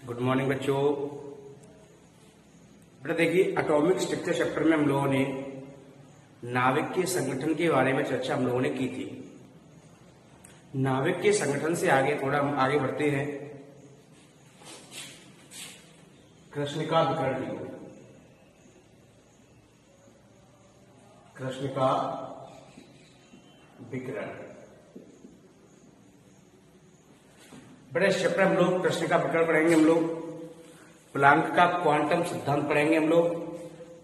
Good morning बच्चों। बेटा देखिए, एटॉमिक स्ट्रक्चर चैप्टर में हम लोगों ने नाभिक के संगठन के बारे में चर्चा हम लोगों ने की थी। नाभिक के संगठन से आगे थोड़ा हम आगे बढ़ते हैं कृष्णिका विकर्ण की ओर। कृष्णिका विकर्ण बड़े इस चैप्टर हम लोग कृष्णिका विकर्ण पढ़ेंगे, हम लोग प्लांक का क्वांटम सिद्धांत पढ़ेंगे हम लोग,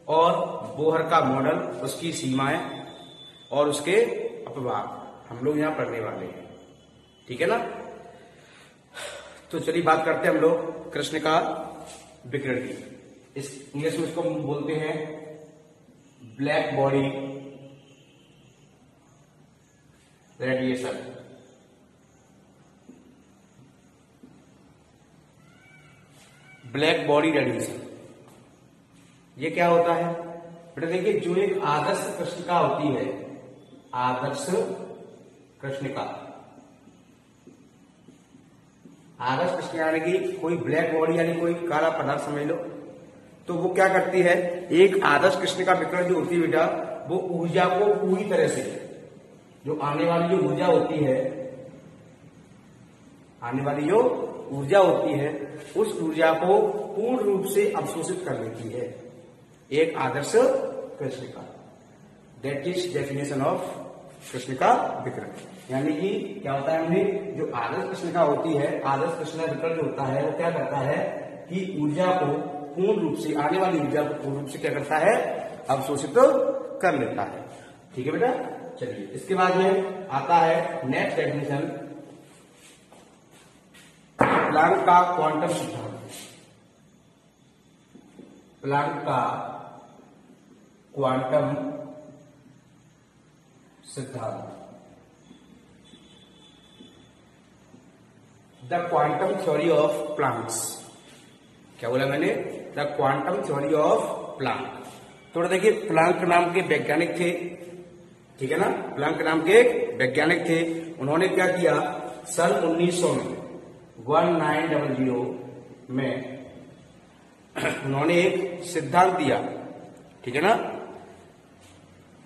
और बोहर का मॉडल, उसकी सीमाएं और उसके अपवाद हम लोग यहां पढ़ने वाले हैं। ठीक है ना। तो चलिए बात करते हैं हम लोग कृष्णिका विकर्ण की। इस इंग्लिश में इसको हम बोलते हैं black body radiation. Black body radiation ये क्या होता है बेटा? देखिए, जो एक आदर्श कृष्णिका होती है, आदर्श कृष्णिका, आदर्श कृष्णिका यानी कि कोई ब्लैक बॉडी यानी कोई काला पदार्थ समझ लो, तो वो क्या करती है, एक आदर्श कृष्णिका विकर्ण जो होती है बेटा, वो ऊर्जा को पूरी तरह से, जो आने वाली जो ऊर्जा होती है, आने वाली जो ऊर्जा होती है, उस ऊर्जा को पूर्ण रूप से अवशोषित कर लेती है एक आदर्श कृष्णिका। दैट इज डेफिनेशन ऑफ कृष्णिका विकर्ण। यानी कि क्या होता है, हमें जो आदर्श कृष्णिका होती है, आदर्श कृष्णिका विकर्ण जो होता है, वो क्या करता है कि ऊर्जा को पूर्ण रूप से, आने वाली ऊर्जा को पूर्ण रूप से क्या करता है, अवशोषित कर लेता है। ठीक है बेटा। चलिए, इसके बाद में आता है नेक्स्ट डेफिनेशन, प्लांक का क्वांटम सिद्धांत। प्लांक का क्वांटम सिद्धांत। The quantum theory of Planck's. क्या बोला मैंने? The quantum theory of Planck. तो देखिए, प्लांक नाम के वैज्ञानिक थे, ठीक है ना। प्लांक नाम के वैज्ञानिक थे। उन्होंने क्या किया, सन 1900 में 1900 में उन्होंने एक सिद्धांत दिया। ठीक है ना।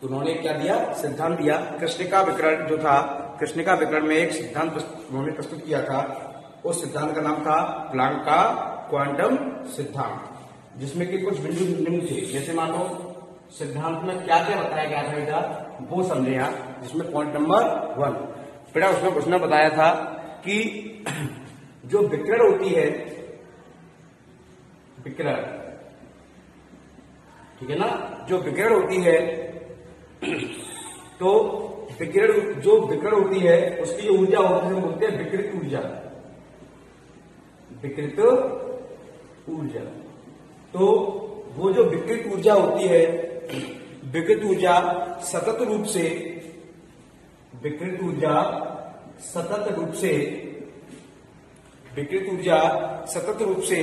उन्होंने क्या दिया, सिद्धांत दिया। कृष्णिका विकर्ण जो था, कृष्णिका विकर्ण में एक सिद्धांत उन्होंने प्रस्तुत किया था। उस सिद्धांत का नाम था प्लांक का क्वांटम सिद्धांत, जिसमें कि कुछ बिंदु निम्न थे। जैसे मान लो सिद्धांत में क्या क्या बताया गया था बेटा, वो समझे यहाँ। जिसमें पॉइंट नंबर 1 बेटा, उसमें उसने बताया था कि जो विकर्ण होती है, विकर्ण, ठीक है ना, जो विकर्ण होती है, तो विकर्ण, जो विकर्ण होती है, उसकी जो ऊर्जा होती है, बोलते हैं विकृत ऊर्जा। विकृत ऊर्जा। तो वो जो विकृत ऊर्जा होती है, विकृत ऊर्जा सतत रूप से, विकृत ऊर्जा सतत रूप से, विकृत ऊर्जा सतत रूप से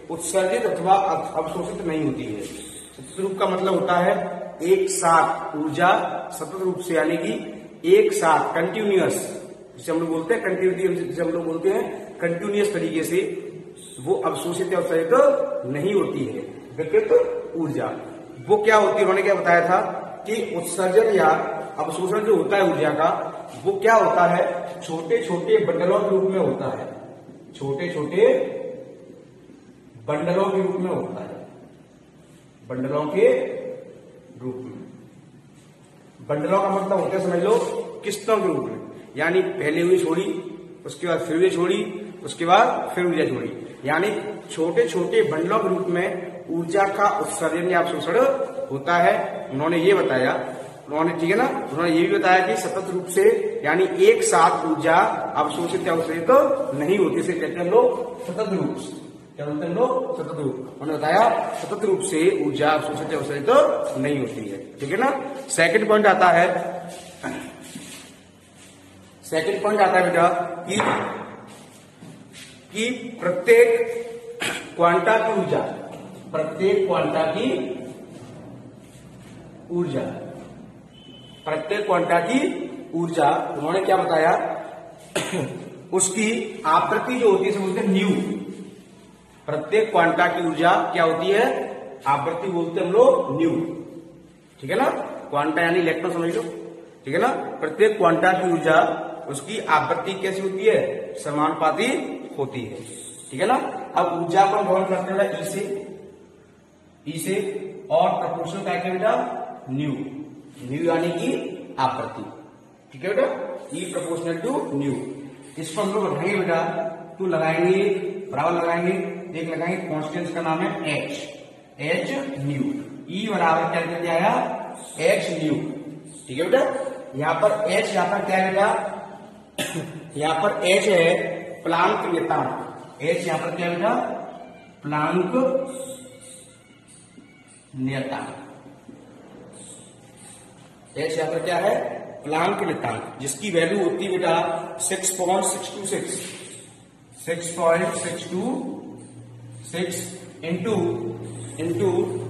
उत्सर्जित अथवा अवशोषित नहीं होती है। सतत रूप का मतलब होता है एक साथ ऊर्जा, सतत रूप से यानी कि एक साथ, कंटिन्यूअस, जिसे हम लोग बोलते हैं कंटिन्यूटी, जिसे हम लोग बोलते हैं कंटिन्यूअस तरीके से वो अवशोषित या उत्सर्जित नहीं होती है विकृत ऊर्जा। वो क्या होती है, उन्होंने क्या बताया था कि उत्सर्जन या अवशोषण जो होता है ऊर्जा का, वो क्या होता है, छोटे छोटे बंडलों के रूप में होता है। छोटे छोटे बंडलों के रूप में होता है। बंडलों के रूप में। बंडलों का मतलब होता है, समझ लो, किस्तों के रूप में। यानी पहले हुई छोड़ी, उसके बाद फिर हुई छोड़ी, उसके बाद फिर ऊर्जा छोड़ी। यानी छोटे छोटे बंडलों के रूप में ऊर्जा का उत्सर्जन या अवशोषण होता है। उन्होंने ये बताया, उन्होंने, ठीक है ना, उन्होंने ये भी बताया कि सतत रूप से यानी एक साथ ऊर्जा अवशोषित या उत्सर्जित तो नहीं होती। इसे कहते हैं लोग सतत रूप। क्या बोलते हैं लोग? सतत रूप। उन्होंने बताया सतत रूप से ऊर्जा अवशोषित या उत्सर्जित तो नहीं होती है। ठीक है ना। सेकंड पॉइंट आता है, सेकंड पॉइंट आता है बेटा कि प्रत्येक क्वांटा की ऊर्जा, प्रत्येक क्वांटा की ऊर्जा, प्रत्येक क्वांटा की ऊर्जा, उन्होंने क्या बताया उसकी आवृत्ति जो होती है बोलते हैं न्यू, प्रत्येक क्वांटा की ऊर्जा क्या होती है, आवृत्ति बोलते हैं हम लोग न्यू, ठीक है ना। क्वांटा यानी इलेक्ट्रॉन समझ लो, ठीक है ना। प्रत्येक क्वांटा की ऊर्जा उसकी आवृत्ति कैसी होती है, समानुपाती होती है, ठीक है ना। अब ऊर्जा को ग्रहण करते हैं ई से और प्रोपोर्शनल क्या है बेटा, न्यू, न्यू यानी कि आवृत्ति, ठीक है बेटा, ई प्रोपोर्शनल टू न्यू। इसको हम लोग लगाएंगे बेटा, तो लगाएंगे बराबर लगाएंगे, एक लगाएंगे कॉन्स्टेंट का नाम है एच न्यू, ई बराबर क्या करके आया एच न्यू, ठीक है बेटा। यहाँ पर एच, यहाँ पर क्या है बेटा, यहाँ पर एच है प्लांक नियतांक, एच यहाँ पर क्या है बेटा, प्लांक नियतांक, एच यहाँ पर क्या है, प्लांक नियतांक, जिसकी वैल्यू होती है बेटा 6.626 इंटू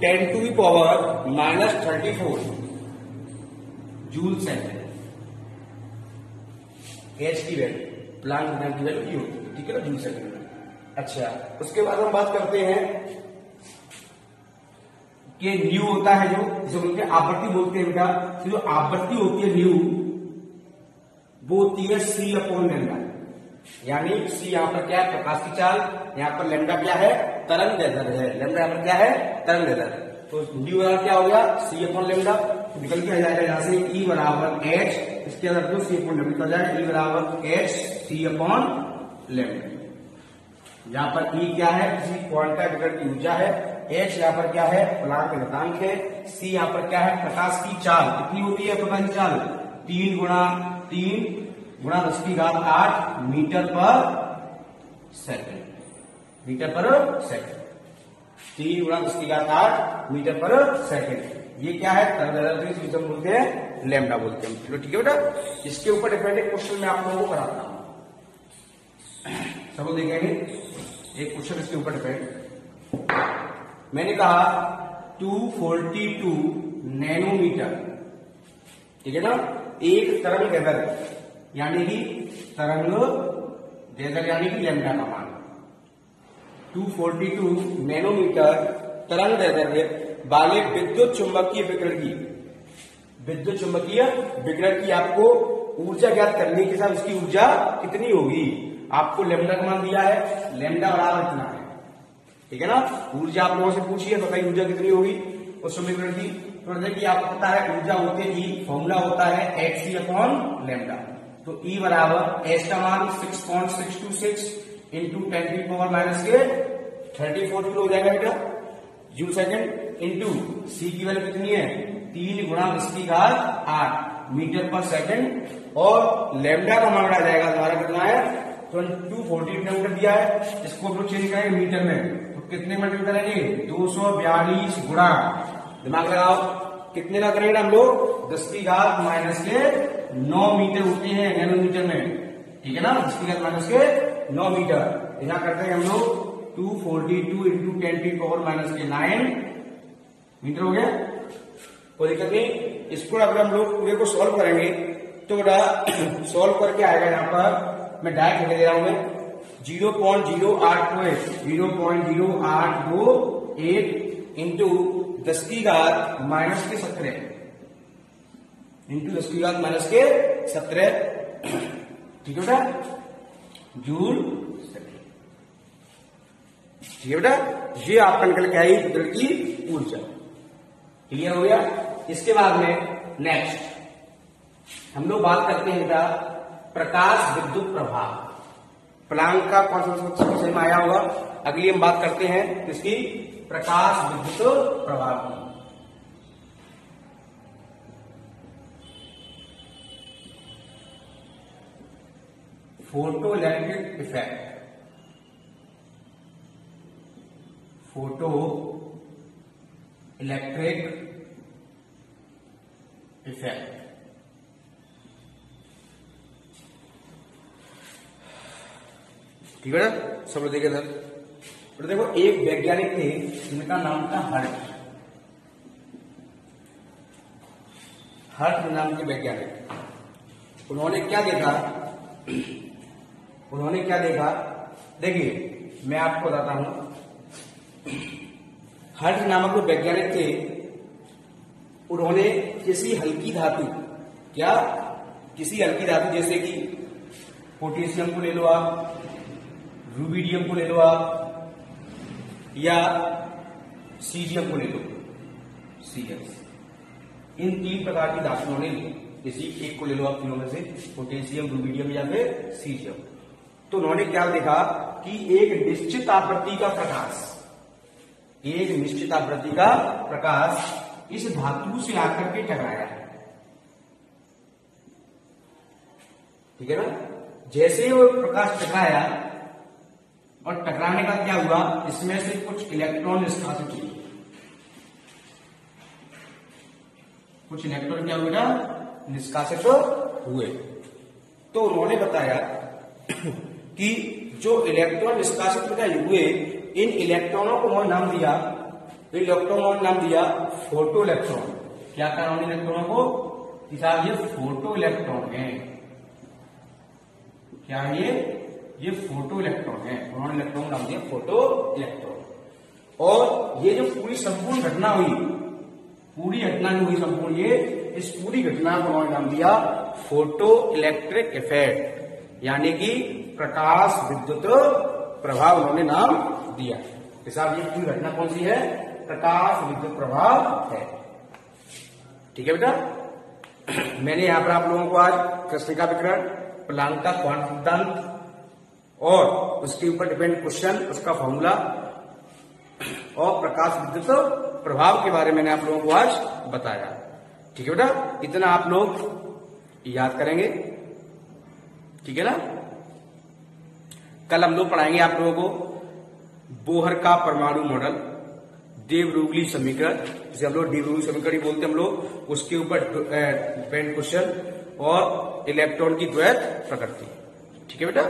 10⁻⁻34 जूल सेकेंड, एच की वैल्यू, प्लांक नियतांक की वैल्यू ये होती है, ठीक है ना, जूल सेकेंड। अच्छा, उसके बाद हम बात करते हैं कि न्यू होता है जो बोलते हैं आवृत्ति बोलते हैं बेटा, तो जो आवृत्ति होती है न्यू वो होती है C/λ, यानी C यहाँ पर क्या है, प्रकाश की चाल, यहाँ पर लैम्डा क्या है, तरंग दैर्ध्य है, लैम्डा यहाँ पर क्या है, तरंग दैर्ध्य। तो न्यू बराबर क्या हो गया, C/λ, निकल के आ जाएगा यहाँ से E बराबर H, इसके अंदर जो C/λ निकल जाएगा, E बराबर H C/λ। यहाँ पर E क्या है, किसी क्वांटा विकिरण की ऊर्जा है, H यहाँ पर क्या है, प्लांक नियतांक है, C यहाँ पर क्या है, प्रकाश की चाल, कितनी होती है प्रकाश की चाल, 3 गुणा 10⁸ मीटर पर सेकंड, मीटर पर सेकंड, 3 गुणा 10⁸ मीटर पर सेकंड। ये क्या है, तरंग दैर्ध्य बोलते हैं, लैम्डा बोलते हैं, चलो ठीक है बेटा। इसके ऊपर डिपेंड एक क्वेश्चन मैं आप लोगों को कराता हूं, सब लोग देखेंगे एक क्वेश्चन इसके ऊपर डिपेंड। मैंने कहा 242 नैनोमीटर, ठीक है ना, एक तरंग दैर्ध्य यानी कि तरंग दैर्ध्य यानी कि लैम्डा का मान 242 नैनोमीटर तरंग दैर्ध्य वाले विद्युत चुंबकीय विकिरण की आपको ऊर्जा ज्ञात करने के साथ उसकी ऊर्जा कितनी होगी, आपको लैम्डा का मान दिया है, लैम्डा बराबर इतना है, ठीक है ना। ऊर्जा आप लोगों से पूछिए बताइए ऊर्जा कितनी होगी उस समीकरण की, तो देखिए आपको पता है ऊर्जा होती है ई, फॉर्मूला होता है hc/λ, तो E बराबर एच का मान 6.626 इंटू 10⁻⁻34 किलो हो जाएगा बेटा जूल सेकेंड, इंटू C की वैल्यू कितनी है, 3 गुणा 10⁸ मीटर पर सेकंड, और लैम्डा का मान आ जाएगा हमारा कितना है 240 किलोमीटर दिया है, इसको हम लोग चेंज करेंगे मीटर में, तो कितने मीटर करेंगे 242 गुणा, दिमाग लगाओ कितने ना करेंगे हम लोग 10⁻⁻9 मीटर होते हैं नैनोमीटर में, ठीक है ना, 10⁻⁻9 मीटर। यहाँ करते हैं हम लोग 242 इंटू 10⁻⁹ मीटर हो गया, कोई दिक्कत नहीं। इसको अगर हम लोग पूरे को सॉल्व करेंगे तो बेटा सॉल्व करके आएगा, यहाँ पर मैं डायरेक्ट लिख दे रहा हूं मैं 0.0828 इंटू 10⁻⁻17 इंटू 10⁻⁻17, ठीक है बेटा, जूल सेकेंड, ठीक है बेटा। ये आपका निकल के आई विकिरण की ऊर्जा, क्लियर हो गया। इसके बाद में नेक्स्ट हम लोग बात करते हैं बेटा प्रकाश विद्युत प्रभाव, प्लांक का कौन सा समझ में आया होगा। अगली हम बात करते हैं किसकी, प्रकाश विद्युत प्रभाव की। Photo electric effect, photo electric effect, ठीक है ना, सब लोग देखे सर। तो देखो एक वैज्ञानिक थे जिनका नाम था हर्ट नाम के वैज्ञानिक, उन्होंने क्या देखा, देखिए मैं आपको बताता हूं, हर्ट्ज नामक जो वैज्ञानिक थे, उन्होंने किसी हल्की धातु, क्या किसी हल्की धातु जैसे कि पोटेशियम को ले लो आप, रूबिडियम को ले लो आप, या सीजियम को ले लो, सीएस, इन 3 प्रकार की धातुओं ने, किसी एक को ले लो आप तीनों में से, पोटेशियम, रूबिडियम या फिर सीजियम, तो उन्होंने क्या देखा कि एक निश्चित आवृत्ति का प्रकाश, एक निश्चित आवृत्ति का प्रकाश इस धातु से आकर के टकराया है। ठीक है ना? जैसे ही वो प्रकाश टकराया और टकराने का क्या हुआ, इसमें से कुछ इलेक्ट्रॉन निष्कासित हुए, कुछ इलेक्ट्रॉन क्या हुए ना, निष्कासित हुए। तो उन्होंने बताया कि जो इलेक्ट्रॉन निष्कासित हुए, इन इलेक्ट्रॉनों को उन्होंने नाम दिया, इलेक्ट्रॉनों ने नाम दिया फोटो इलेक्ट्रॉन। क्या कहा उन्होंने इलेक्ट्रॉनों को? साहब ये फोटो इलेक्ट्रॉन है। क्या ये फोटो इलेक्ट्रॉन है। उन्होंने इलेक्ट्रॉन को नाम दिया फोटो इलेक्ट्रॉन। और ये जो पूरी संपूर्ण घटना हुई, पूरी घटना जो हुई संपूर्ण, ये इस पूरी घटना को उन्होंने नाम दिया फोटो इलेक्ट्रिक इफेक्ट, यानी कि प्रकाश विद्युत प्रभाव उन्होंने नाम दिया। साहब ये पूरी घटना कौन सी है? प्रकाश विद्युत प्रभाव है। ठीक है बेटा, मैंने यहां पर आप लोगों को आज कृष्णिका विकिरण, प्लांक का क्वांटम सिद्धांत और उसके ऊपर डिपेंड क्वेश्चन, उसका फॉर्मूला और प्रकाश विद्युत प्रभाव के बारे में मैंने आप लोगों को आज बताया। ठीक है बेटा, इतना आप लोग याद करेंगे। ठीक है ना? कल हम लोग पढ़ाएंगे आप लोगों को बोहर का परमाणु मॉडल, डे ब्रोगली समीकरण, जिसे हम लोग डी ब्रोगली समीकरण ही बोलते हैं हम लोग, उसके ऊपर डिपेंड क्वेश्चन और इलेक्ट्रॉन की द्वैत प्रकृति। ठीक है बेटा।